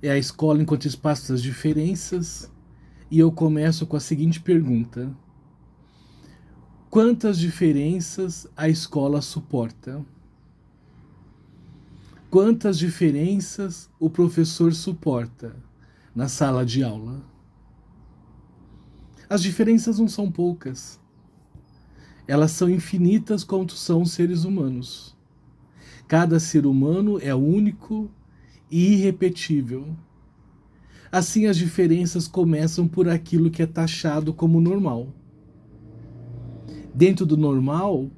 É a escola enquanto espaço das diferenças, e eu começo com a seguinte pergunta: quantas diferenças a escola suporta? Quantas diferenças o professor suporta na sala de aula? As diferenças não são poucas. Elas são infinitas quanto são os seres humanos. Cada ser humano é único e irrepetível. Assim, as diferenças começam por aquilo que é taxado como normal. Dentro do normal,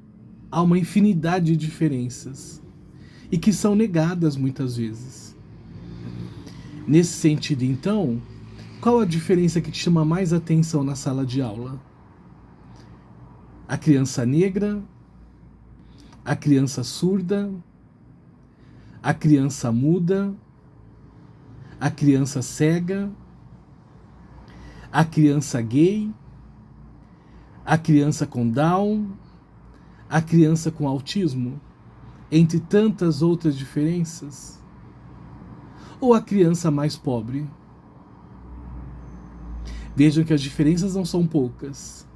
há uma infinidade de diferenças e que são negadas muitas vezes. Nesse sentido, então, qual a diferença que te chama mais atenção na sala de aula? A criança negra, a criança surda, a criança muda, a criança cega, a criança gay, a criança com Down, a criança com autismo, entre tantas outras diferenças? Ou a criança mais pobre? Vejam que as diferenças não são poucas.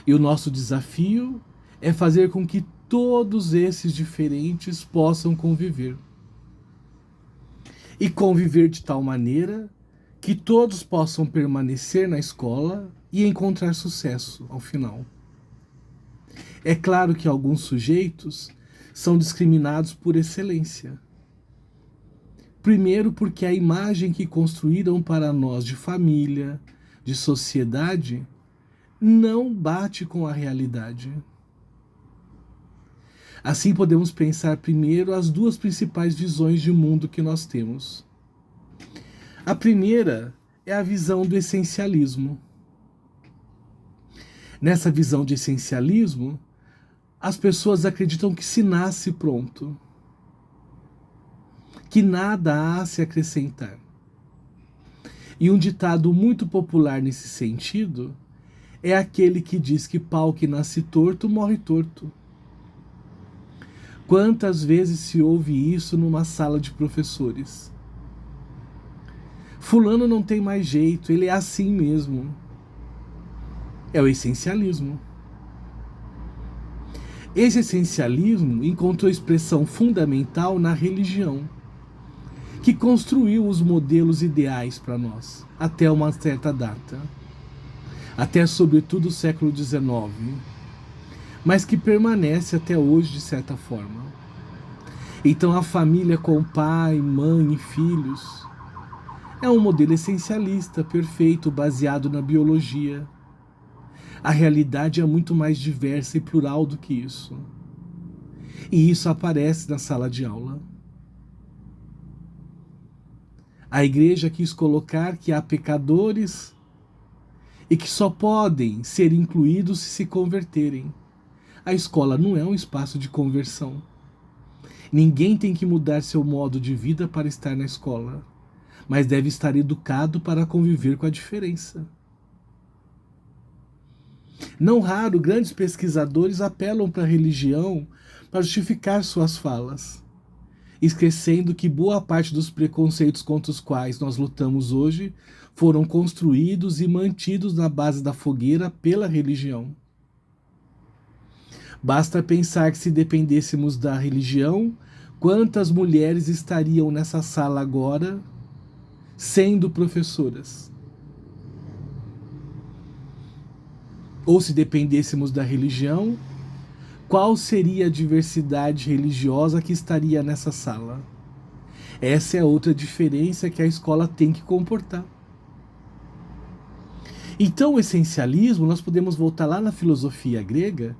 E o nosso desafio é fazer com que todos esses diferentes possam conviver. E conviver de tal maneira que todos possam permanecer na escola e encontrar sucesso ao final. É claro que alguns sujeitos são discriminados por excelência. Primeiro, porque a imagem que construíram para nós de família, de sociedade, não bate com a realidade. Assim, podemos pensar primeiro as duas principais visões de mundo que nós temos. A primeira é a visão do essencialismo. Nessa visão de essencialismo, as pessoas acreditam que se nasce pronto, que nada há a se acrescentar. E um ditado muito popular nesse sentido é aquele que diz que pau que nasce torto morre torto. Quantas vezes se ouve isso numa sala de professores? Fulano não tem mais jeito, ele é assim mesmo. É o essencialismo. Esse essencialismo encontrou expressão fundamental na religião, que construiu os modelos ideais para nós, até uma certa data. Até sobretudo o século XIX, mas que permanece até hoje de certa forma. Então a família com pai, mãe e filhos é um modelo essencialista, perfeito, baseado na biologia. A realidade é muito mais diversa e plural do que isso. E isso aparece na sala de aula. A igreja quis colocar que há pecadores e que só podem ser incluídos se converterem. A escola não é um espaço de conversão. Ninguém tem que mudar seu modo de vida para estar na escola, mas deve estar educado para conviver com a diferença. Não raro, grandes pesquisadores apelam para a religião para justificar suas falas, esquecendo que boa parte dos preconceitos contra os quais nós lutamos hoje foram construídos e mantidos na base da fogueira pela religião. Basta pensar que se dependêssemos da religião, quantas mulheres estariam nessa sala agora sendo professoras? Ou se dependêssemos da religião, qual seria a diversidade religiosa que estaria nessa sala? Essa é outra diferença que a escola tem que comportar. Então, o essencialismo, nós podemos voltar lá na filosofia grega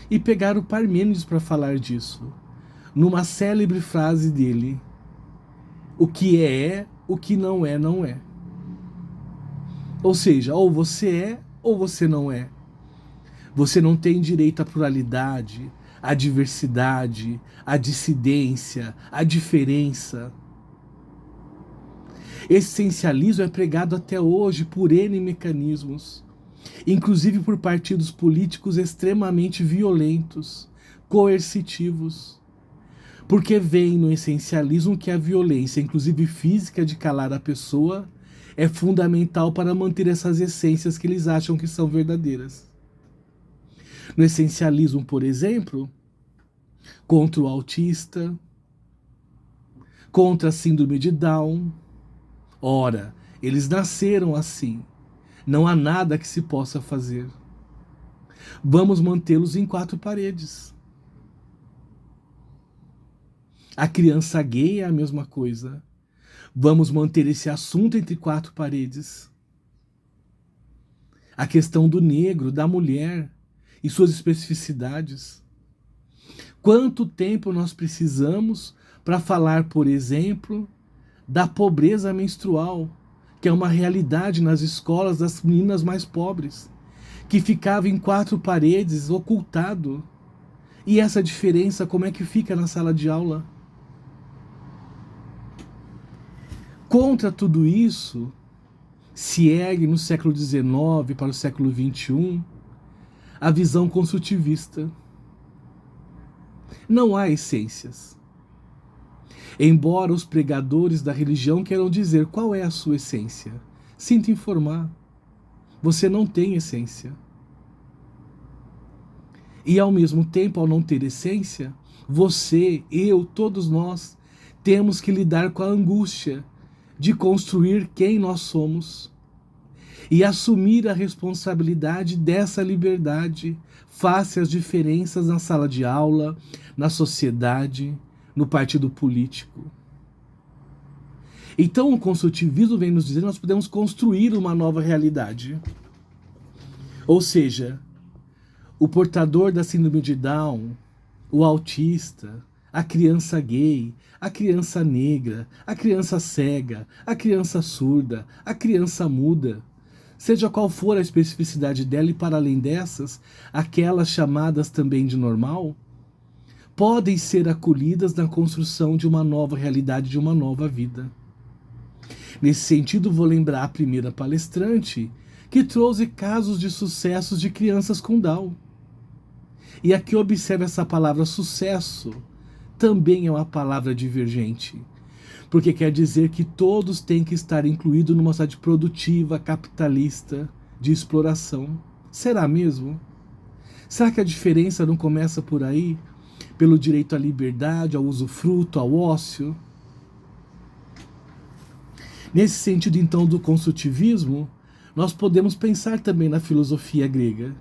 e pegar o Parmênides para falar disso, numa célebre frase dele: o que é, o que não é, não é. Ou seja, ou você é ou você não é. Você não tem direito à pluralidade, à diversidade, à dissidência, à diferença. Esse essencialismo é pregado até hoje por N mecanismos, inclusive por partidos políticos extremamente violentos, coercitivos. Porque vem no essencialismo que a violência, inclusive física, de calar a pessoa, é fundamental para manter essas essências que eles acham que são verdadeiras. No essencialismo, por exemplo, contra o autista, contra a síndrome de Down. Ora, eles nasceram assim. Não há nada que se possa fazer. Vamos mantê-los em 4 paredes. A criança gay é a mesma coisa. Vamos manter esse assunto entre 4 paredes. A questão do negro, da mulher e suas especificidades. Quanto tempo nós precisamos para falar, por exemplo, da pobreza menstrual, que é uma realidade nas escolas das meninas mais pobres, que ficava em 4 paredes, ocultado. E essa diferença, como é que fica na sala de aula? Contra tudo isso, se ergue no século XIX para o século XXI a visão construtivista. Não há essências. Embora os pregadores da religião queiram dizer qual é a sua essência, sinto informar, você não tem essência. E ao mesmo tempo, ao não ter essência, você, eu, todos nós, temos que lidar com a angústia de construir quem nós somos e assumir a responsabilidade dessa liberdade face às diferenças na sala de aula, na sociedade, no partido político. Então o construtivismo vem nos dizer que nós podemos construir uma nova realidade. Ou seja, o portador da síndrome de Down, o autista, a criança gay, a criança negra, a criança cega, a criança surda, a criança muda, seja qual for a especificidade dela e para além dessas, aquelas chamadas também de normal, podem ser acolhidas na construção de uma nova realidade, de uma nova vida. Nesse sentido, vou lembrar a primeira palestrante que trouxe casos de sucessos de crianças com Down. E aqui observe essa palavra sucesso, também é uma palavra divergente, porque quer dizer que todos têm que estar incluídos numa sociedade produtiva, capitalista, de exploração. Será mesmo? Será que a diferença não começa por aí? Pelo direito à liberdade, ao usufruto, ao ócio? Nesse sentido, então, do construtivismo, nós podemos pensar também na filosofia grega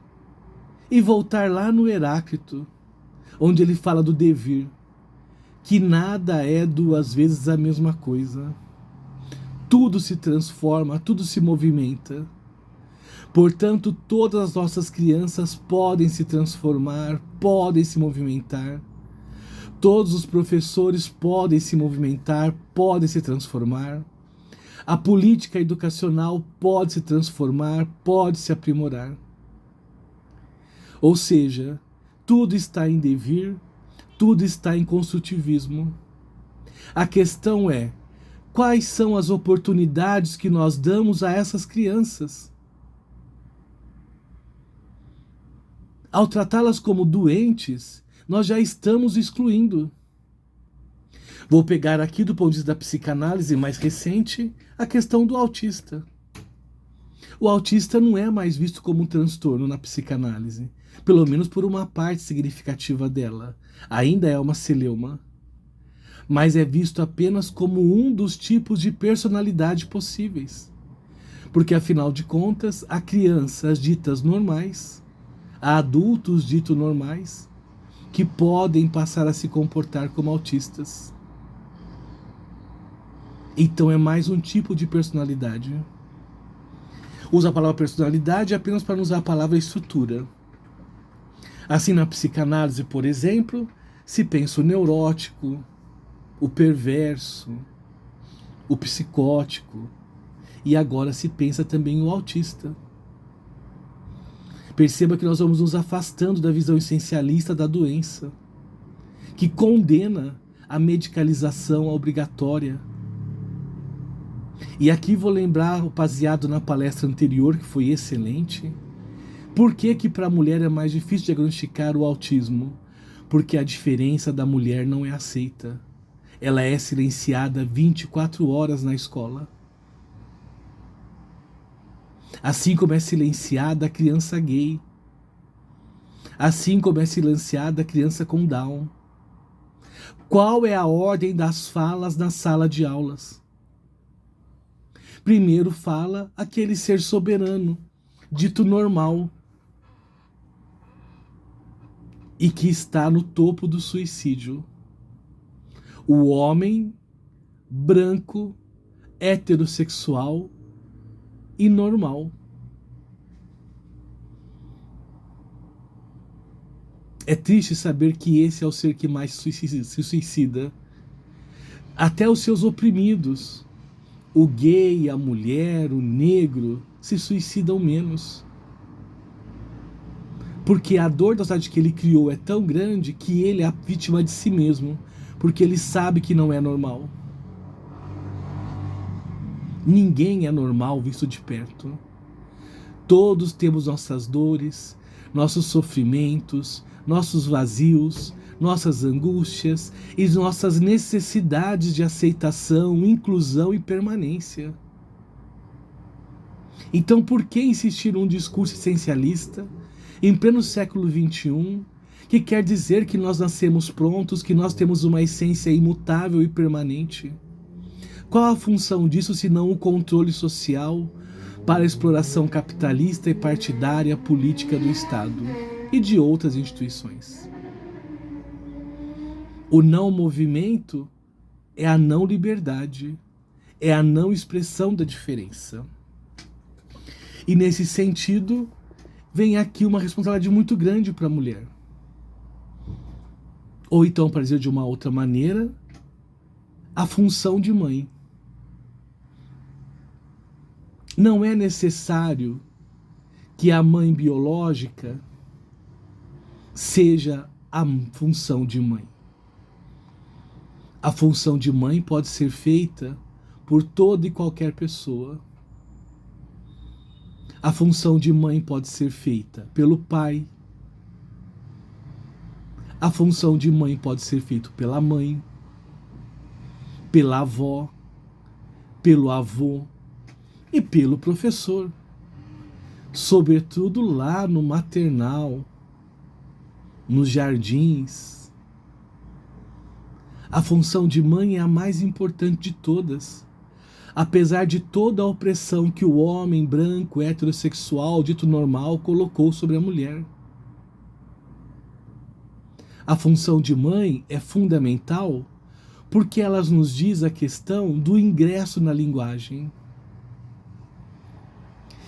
e voltar lá no Heráclito, onde ele fala do devir, que nada é 2 vezes a mesma coisa. Tudo se transforma, tudo se movimenta. Portanto, todas as nossas crianças podem se transformar, podem se movimentar. Todos os professores podem se movimentar, podem se transformar. A política educacional pode se transformar, pode se aprimorar. Ou seja, tudo está em devir, tudo está em construtivismo. A questão é, quais são as oportunidades que nós damos a essas crianças? Ao tratá-las como doentes, nós já estamos excluindo. Vou pegar aqui, do ponto de vista da psicanálise mais recente, a questão do autista. O autista não é mais visto como um transtorno na psicanálise, pelo menos por uma parte significativa dela. Ainda é uma celeuma, mas é visto apenas como um dos tipos de personalidade possíveis. Porque, afinal de contas, há crianças ditas normais, há adultos ditos normais, que podem passar a se comportar como autistas. Então é mais um tipo de personalidade. Usa a palavra personalidade apenas para não usar a palavra estrutura. Assim, na psicanálise, por exemplo, se pensa o neurótico, o perverso, o psicótico, e agora se pensa também o autista. Perceba que nós vamos nos afastando da visão essencialista da doença, que condena a medicalização obrigatória. E aqui vou lembrar, baseado na palestra anterior, que foi excelente, por que para a mulher é mais difícil diagnosticar o autismo? Porque a diferença da mulher não é aceita. Ela é silenciada 24 horas na escola. Assim como é silenciada a criança gay. Assim como é silenciada a criança com Down. Qual é a ordem das falas na sala de aulas? Primeiro fala aquele ser soberano, dito normal, e que está no topo do suicídio. O homem branco, heterossexual e normal. É triste saber que esse é o ser que mais se suicida. Até os seus oprimidos, o gay, a mulher, o negro, se suicidam menos. Porque a dor da sociedade que ele criou é tão grande que ele é a vítima de si mesmo. Porque ele sabe que não é normal. Ninguém é normal visto de perto. Todos temos nossas dores, nossos sofrimentos, nossos vazios, nossas angústias e nossas necessidades de aceitação, inclusão e permanência. Então, por que insistir num discurso essencialista, em pleno século XXI, que quer dizer que nós nascemos prontos, que nós temos uma essência imutável e permanente? Qual a função disso, senão o controle social para a exploração capitalista e partidária política do Estado e de outras instituições? O não movimento é a não liberdade, é a não expressão da diferença. E nesse sentido, vem aqui uma responsabilidade muito grande para a mulher. Ou então, para dizer de uma outra maneira, a função de mãe. Não é necessário que a mãe biológica seja a função de mãe. A função de mãe pode ser feita por toda e qualquer pessoa. A função de mãe pode ser feita pelo pai. A função de mãe pode ser feita pela mãe, pela avó, pelo avô e pelo professor. Sobretudo lá no maternal, nos jardins. A função de mãe é a mais importante de todas. Apesar de toda a opressão que o homem branco, heterossexual, dito normal, colocou sobre a mulher. A função de mãe é fundamental porque ela nos diz a questão do ingresso na linguagem.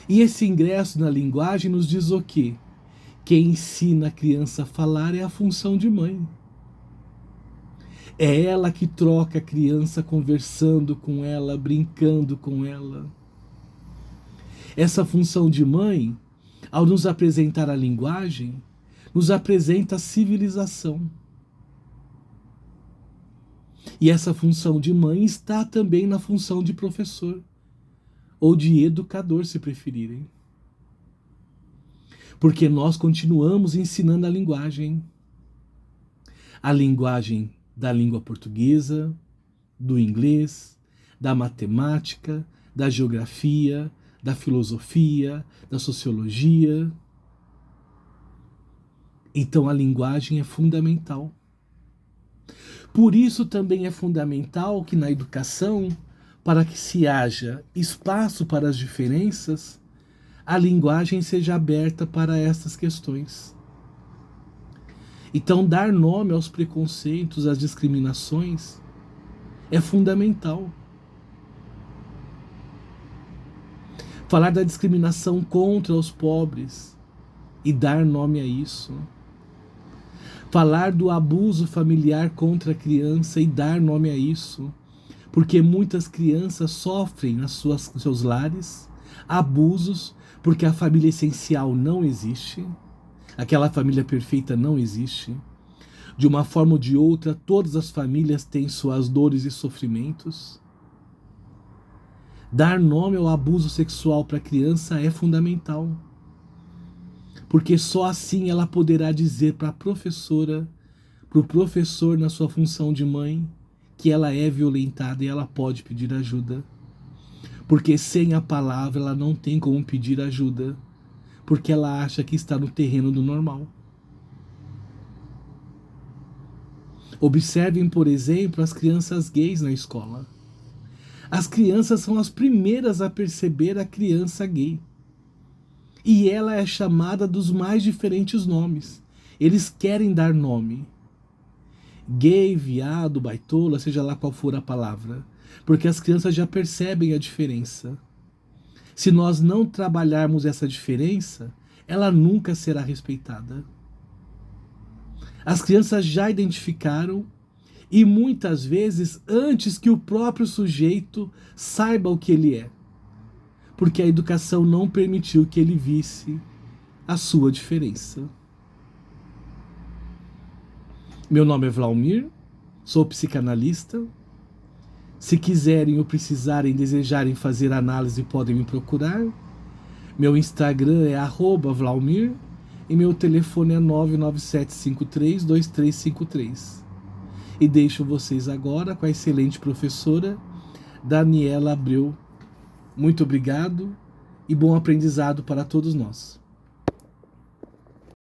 E esse ingresso na linguagem nos diz o quê? Quem ensina a criança a falar é a função de mãe. É ela que troca a criança conversando com ela, brincando com ela. Essa função de mãe, ao nos apresentar a linguagem, nos apresenta a civilização. E essa função de mãe está também na função de professor, ou de educador, se preferirem. Porque nós continuamos ensinando a linguagem da língua portuguesa, do inglês, da matemática, da geografia, da filosofia, da sociologia. Então a linguagem é fundamental. Por isso também é fundamental que na educação, para que se haja espaço para as diferenças, a linguagem seja aberta para essas questões. Então, dar nome aos preconceitos, às discriminações, é fundamental. Falar da discriminação contra os pobres e dar nome a isso. Falar do abuso familiar contra a criança e dar nome a isso. Porque muitas crianças sofrem nos seus lares abusos, porque a família essencial não existe. Aquela família perfeita não existe. De uma forma ou de outra, todas as famílias têm suas dores e sofrimentos. Dar nome ao abuso sexual para a criança é fundamental. Porque só assim ela poderá dizer para a professora para o professor na sua função de mãe, que ela é violentada e ela pode pedir ajuda. Porque sem a palavra ela não tem como pedir ajuda, porque ela acha que está no terreno do normal. Observem, por exemplo, as crianças gays na escola. As crianças são as primeiras a perceber a criança gay. E ela é chamada dos mais diferentes nomes. Eles querem dar nome. Gay, viado, baitola, seja lá qual for a palavra. Porque as crianças já percebem a diferença. Se nós não trabalharmos essa diferença, ela nunca será respeitada. As crianças já identificaram e muitas vezes antes que o próprio sujeito saiba o que ele é. Porque a educação não permitiu que ele visse a sua diferença. Meu nome é Vlaumir, sou psicanalista. Se quiserem ou precisarem, desejarem fazer análise, podem me procurar. Meu Instagram é @Vlaumir e meu telefone é 997532353. E deixo vocês agora com a excelente professora Daniela Abreu. Muito obrigado e bom aprendizado para todos nós.